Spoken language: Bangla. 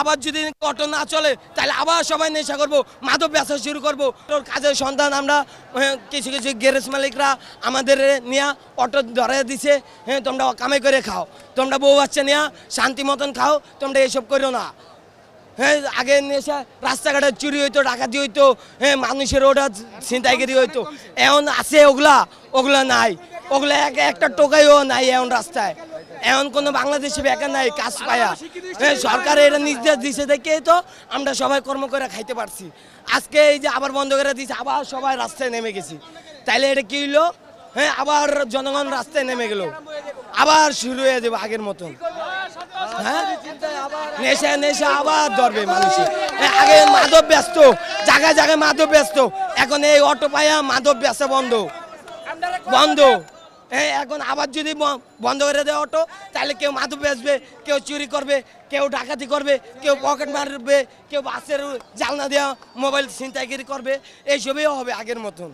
আবার যদি অটো না চলে তাহলে আবার সবাই নেশা করবো, মাদক ব্যবসা শুরু করবো। তোর কাজের সন্ধান আমরা কিছু কিছু গ্যারেজ মালিকরা আমাদের নিয়ে অটো ধরে দিছে, হ্যাঁ তোমরা কামাই করে খাও, তোমরা বউ বাচ্চা নিয়ে শান্তি মতন খাও, তোমরা এসব করো না। হ্যাঁ আগে নেশা রাস্তাঘাটে চুরি হইতো, ডাকাতি হইতো, হ্যাঁ মানুষের ওটা ছিনতাইগিরি হইতো। এখন আছে ওগুলা নাই, ওগুলা একটা টোকাইও নাই এখন রাস্তায়। এখন কোনো বাংলাদেশে বেকার নাই কাজ পায়া। হ্যাঁ সরকার এটা নির্দেশ দিছে দেখেই তো আমরা সবাই কর্ম করে খাইতে পারছি। আজকে এই যে আবার বন্ধ করে দিয়েছে, আবার সবাই রাস্তায় নেমে গেছি, তাইলে এটা কি হইলো? হ্যাঁ আবার জনগণ রাস্তায় নেমে গেল, আবার শুরু হয়ে যাবে আগের মতন। হ্যাঁ নেশা নেশা আবার ধরবে মানুষের। আগে মাদক ব্যস্ত, জায়গায় জায়গায় মাদক ব্যস্ত, এখন এই অটো পায়া মাদক ব্যবসা বন্ধ বন্ধ। হ্যাঁ এখন আবার যদি বন্ধ করে দেয় অটো, তাহলে কেউ মাদক বেচবে, কেউ চুরি করবে, কেউ ডাকাতি করবে, কেউ পকেট মারবে, কেউ বাসের জালনা দেওয়া মোবাইল ছিনতাইগিরি করবে, এইসবই হবে আগের মতন।